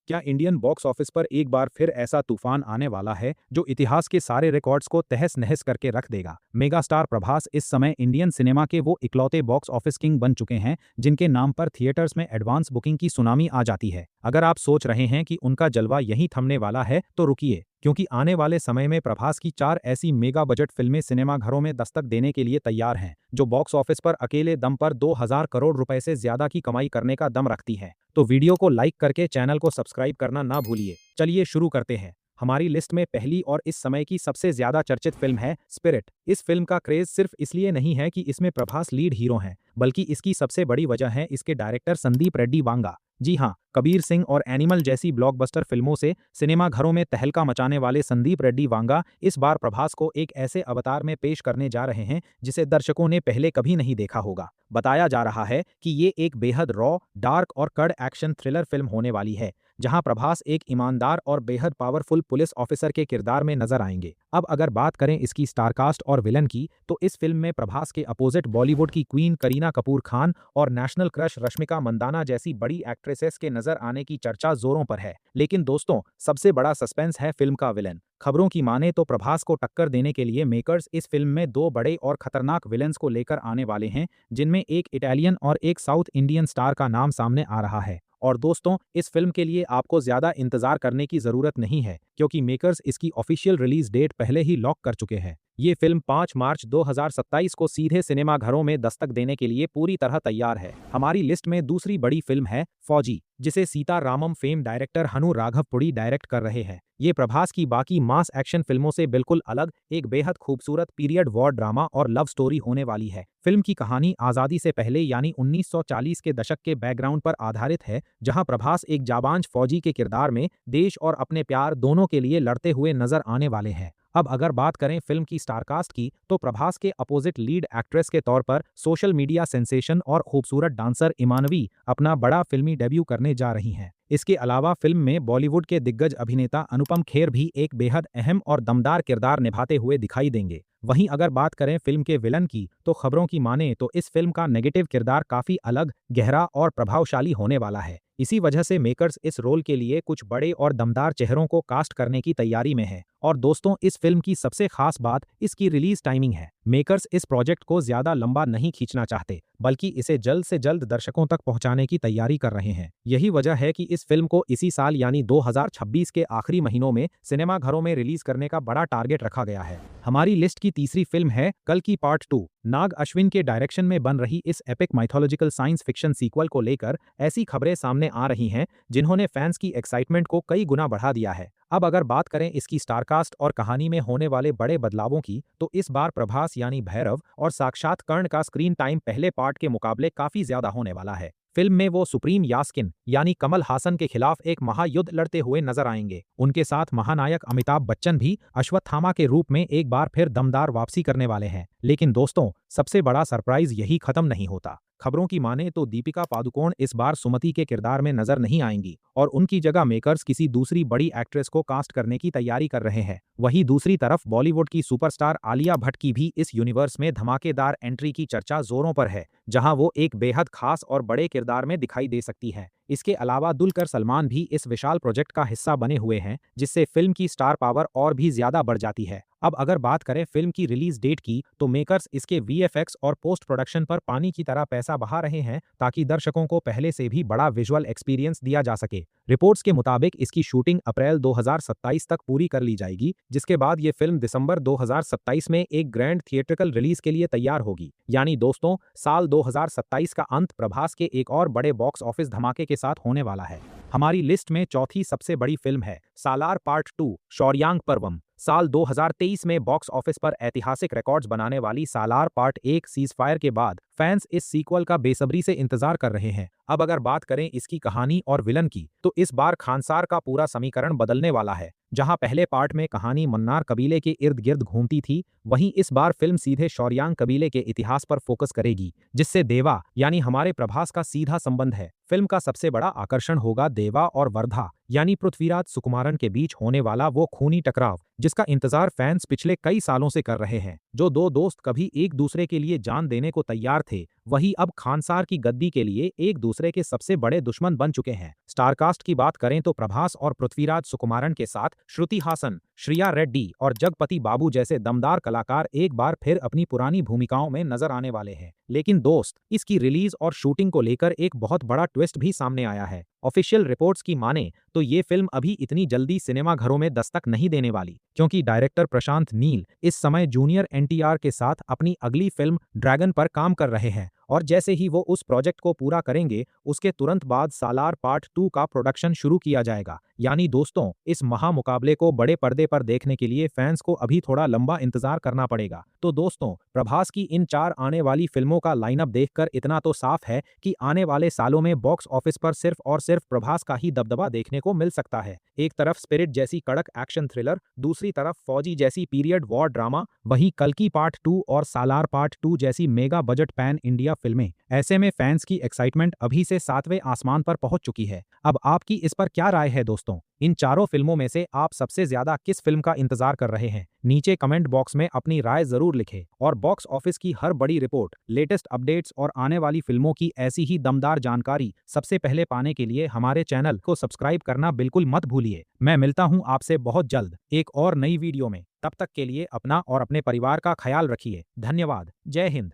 क्या Indian box office पर एक बार फिर ऐसा तूफान आने वाला है जो इतिहास के सारे रिकॉर्ड्स को तहस नहस करके रख देगा। मेगास्टार प्रभास इस समय इंडियन सिनेमा के वो इकलौते बॉक्स ऑफिस किंग बन चुके हैं जिनके नाम पर थिएटर्स में एडवांस बुकिंग की सुनामी आ जाती है। अगर आप सोच रहे हैं कि उनका जलवा यहीं थमने वाला है तो रुकिए, क्योंकि आने वाले समय में प्रभास की 4 ऐसी मेगा बजट फिल्में सिनेमाघरों में दस्तक देने के लिए तैयार हैं जो बॉक्स ऑफिस पर अकेले दम पर 2000 करोड़ रुपए से ज्यादा की कमाई करने का दम रखती हैं। तो वीडियो को लाइक करके चैनल को सब्सक्राइब करना ना भूलिए। चलिए शुरू करते हैं। हमारी लिस्ट में पहली और इस समय की सबसे ज्यादा चर्चित फिल्म है स्पिरिट। इस फिल्म का क्रेज सिर्फ इसलिए नहीं है कि इसमें प्रभास लीड हीरो हैं, बल्कि इसकी सबसे बड़ी वजह है इसके डायरेक्टर संदीप रेड्डी वांगा। जी हाँ, कबीर सिंह और एनिमल जैसी ब्लॉकबस्टर फिल्मों से सिनेमाघरों में तहलका मचाने वाले संदीप रेड्डी वांगा इस बार प्रभास को एक ऐसे अवतार में पेश करने जा रहे हैं जिसे दर्शकों ने पहले कभी नहीं देखा होगा। बताया जा रहा है कि ये एक बेहद रॉ, डार्क और कड़ एक्शन थ्रिलर फिल्म होने वाली है, जहां प्रभास एक ईमानदार और बेहद पावरफुल पुलिस ऑफिसर के किरदार में नजर आएंगे। अब अगर बात करें इसकी स्टारकास्ट और विलन की, तो इस फिल्म में प्रभास के अपोजिट बॉलीवुड की क्वीन करीना कपूर खान और नेशनल क्रश रश्मिका मंदाना जैसी बड़ी एक्ट्रेसेस के नजर आने की चर्चा जोरों पर है। लेकिन दोस्तों, सबसे बड़ा सस्पेंस है फिल्म का विलन। खबरों की माने तो प्रभास को टक्कर देने के लिए मेकर्स इस फिल्म में 2 बड़े और खतरनाक विलन्स को लेकर आने वाले हैं, जिनमें एक इटालियन और एक साउथ इंडियन स्टार का नाम सामने आ रहा है। और दोस्तों, इस फिल्म के लिए आपको ज्यादा इंतजार करने की जरूरत नहीं है, क्योंकि मेकर्स इसकी ऑफिशियल रिलीज डेट पहले ही लॉक कर चुके हैं। ये फिल्म 5 मार्च 2027 को सीधे सिनेमाघरों में दस्तक देने के लिए पूरी तरह तैयार है। हमारी लिस्ट में दूसरी बड़ी फिल्म है फौजी, जिसे सीता रामम फेम डायरेक्टर हनु राघवपुड़ी डायरेक्ट कर रहे हैं। ये प्रभास की बाकी मास एक्शन फिल्मों से बिल्कुल अलग एक बेहद खूबसूरत पीरियड वॉर ड्रामा और लव स्टोरी होने वाली है। फिल्म की कहानी आज़ादी से पहले यानी 1940 के दशक के बैकग्राउंड पर आधारित है, जहां प्रभास एक जाबांज फौजी के किरदार में देश और अपने प्यार दोनों के लिए लड़ते हुए नजर आने वाले हैं। अब अगर बात करें फिल्म की स्टारकास्ट की, तो प्रभास के अपोजिट लीड एक्ट्रेस के तौर पर सोशल मीडिया सेंसेशन और खूबसूरत डांसर इमानवी अपना बड़ा फिल्मी डेब्यू करने जा रही हैं। इसके अलावा फिल्म में बॉलीवुड के दिग्गज अभिनेता अनुपम खेर भी एक बेहद अहम और दमदार किरदार निभाते हुए दिखाई देंगे। वहीं अगर बात करें फिल्म के विलन की, तो खबरों की माने तो इस फिल्म का नेगेटिव किरदार काफी अलग, गहरा और प्रभावशाली होने वाला है। इसी वजह से मेकर्स इस रोल के लिए कुछ बड़े और दमदार चेहरों को कास्ट करने की तैयारी में है। और दोस्तों, इस फिल्म की सबसे खास बात इसकी रिलीज टाइमिंग है। मेकर्स इस प्रोजेक्ट को ज्यादा लंबा नहीं खींचना चाहते, बल्कि इसे जल्द से जल्द दर्शकों तक पहुंचाने की तैयारी कर रहे हैं। यही वजह है कि इस फिल्म को इसी साल यानी 2026 के आखिरी महीनों में सिनेमाघरों में रिलीज करने का बड़ा टारगेट रखा गया है। हमारी लिस्ट की तीसरी फिल्म है कल की पार्ट 2। नाग अश्विन के डायरेक्शन में बन रही इस epic mythological science fiction sequel को लेकर ऐसी खबरें सामने आ रही हैं जिन्होंने फैंस की एक्साइटमेंट को कई गुना बढ़ा दिया है। अब अगर बात करें इसकी स्टारकास्ट और कहानी में होने वाले बड़े बदलावों की, तो इस बार प्रभास यानी भैरव और साक्षात कर्ण का स्क्रीन टाइम पहले पार्ट के मुकाबले काफी ज्यादा होने वाला है। फिल्म में वो सुप्रीम यास्किन यानी कमल हासन के खिलाफ एक महायुद्ध लड़ते हुए नजर आएंगे। उनके साथ महानायक अमिताभ बच्चन भी अश्वत्थामा के रूप में एक बार फिर दमदार वापसी करने वाले हैं। लेकिन दोस्तों, सबसे बड़ा सरप्राइज यही खत्म नहीं होता। खबरों की माने तो दीपिका पादुकोण इस बार सुमति के किरदार में नजर नहीं आएंगी और उनकी जगह मेकर्स किसी दूसरी बड़ी एक्ट्रेस को कास्ट करने की तैयारी कर रहे हैं। वहीं दूसरी तरफ बॉलीवुड की सुपरस्टार आलिया भट्ट की भी इस यूनिवर्स में धमाकेदार एंट्री की चर्चा जोरों पर है, जहां वो एक बेहद खास और बड़े किरदार में दिखाई दे सकती है। इसके अलावा दुलकर सलमान भी इस विशाल प्रोजेक्ट का हिस्सा बने हुए हैं, जिससे फिल्म की स्टार पावर और भी ज्यादा बढ़ जाती है। अब अगर बात करें फिल्म की रिलीज डेट की, तो मेकर्स इसके वीएफएक्स और पोस्ट प्रोडक्शन पर पानी की तरह पैसा बहा रहे हैं ताकि दर्शकों को पहले से भी बड़ा विजुअल एक्सपीरियंस दिया जा सके। रिपोर्ट्स के मुताबिक इसकी शूटिंग अप्रैल 2027 तक पूरी कर ली जाएगी, जिसके बाद ये फिल्म दिसंबर 2027 में एक ग्रैंड थिएट्रिकल रिलीज के लिए तैयार होगी। यानी दोस्तों, साल 2027 का अंत प्रभास के एक और बड़े बॉक्स ऑफिस धमाके के साथ होने वाला है। हमारी लिस्ट में चौथी सबसे बड़ी फिल्म है सालार पार्ट 2 शौर्यांग पर्वम। साल 2023 में बॉक्स ऑफिस पर ऐतिहासिक रिकॉर्ड्स बनाने वाली सालार पार्ट 1 सीजफायर के बाद फैंस इस सीक्वल का बेसब्री से इंतजार कर रहे हैं। अब अगर बात करें इसकी कहानी और विलन की, तो इस बार खानसार का पूरा समीकरण बदलने वाला है। जहां पहले पार्ट में कहानी मन्नार कबीले के इर्द गिर्द घूमती थी, वहीं इस बार फिल्म सीधे शौर्यांग कबीले के इतिहास पर फोकस करेगी, जिससे देवा यानी हमारे प्रभास का सीधा संबंध है। फिल्म का सबसे बड़ा आकर्षण होगा देवा और वर्धा यानी पृथ्वीराज सुकुमारन के बीच होने वाला वो खूनी टकराव जिसका इंतजार फैंस पिछले कई सालों से कर रहे हैं। जो दो दोस्त कभी एक दूसरे के लिए जान देने को तैयार थे, वही अब खानसार की गद्दी के लिए एक दूसरे के सबसे बड़े दुश्मन बन चुके हैं। स्टारकास्ट की बात करें तो प्रभास और पृथ्वीराज सुकुमारन के साथ श्रुति हासन, श्रिया रेड्डी और जगपति बाबू जैसे दमदार कलाकार एक बार फिर अपनी पुरानी भूमिकाओं में नजर आने वाले हैं। लेकिन दोस्त, इसकी रिलीज और शूटिंग को लेकर एक बहुत बड़ा ट्विस्ट भी सामने आया है। ऑफिशियल रिपोर्ट्स की माने तो ये फिल्म अभी इतनी जल्दी सिनेमाघरों में दस्तक नहीं देने वाली, क्योंकि डायरेक्टर प्रशांत नील इस समय जूनियर एनटीआर के साथ अपनी अगली फिल्म ड्रैगन पर काम कर रहे हैं और जैसे ही वो उस प्रोजेक्ट को पूरा करेंगे, उसके तुरंत बाद सालार पार्ट 2 का प्रोडक्शन शुरू किया जाएगा। यानी दोस्तों, इस महामुकाबले को बड़े पर्दे पर देखने के लिए फैंस को अभी थोड़ा लंबा इंतजार करना पड़ेगा। तो दोस्तों, प्रभास की इन 4 आने वाली फिल्मों का लाइनअप देखकर इतना तो साफ है कि आने वाले सालों में बॉक्स ऑफिस पर सिर्फ और सिर्फ प्रभास का ही दबदबा देखने को मिल सकता है। एक तरफ स्पिरिट जैसी कड़क एक्शन थ्रिलर, दूसरी तरफ फौजी जैसी पीरियड वॉर ड्रामा, वहीं कल्कि पार्ट 2 और सालार पार्ट 2 जैसी मेगा बजट पैन इंडिया फिल्में। ऐसे में फैंस की एक्साइटमेंट अभी से 7वें आसमान पर पहुंच चुकी है। अब आपकी इस पर क्या राय है दोस्तों? इन चारों फिल्मों में से आप सबसे ज्यादा किस फिल्म का इंतजार कर रहे हैं? नीचे कमेंट बॉक्स में अपनी राय जरूर लिखें और बॉक्स ऑफिस की हर बड़ी रिपोर्ट, लेटेस्ट अपडेट्स और आने वाली फिल्मों की ऐसी ही दमदार जानकारी सबसे पहले पाने के लिए हमारे चैनल को सब्सक्राइब करना बिल्कुल मत भूलिए। मैं मिलता हूं आपसे बहुत जल्द एक और नई वीडियो में। तब तक के लिए अपना और अपने परिवार का ख्याल रखिए। धन्यवाद। जय हिंद।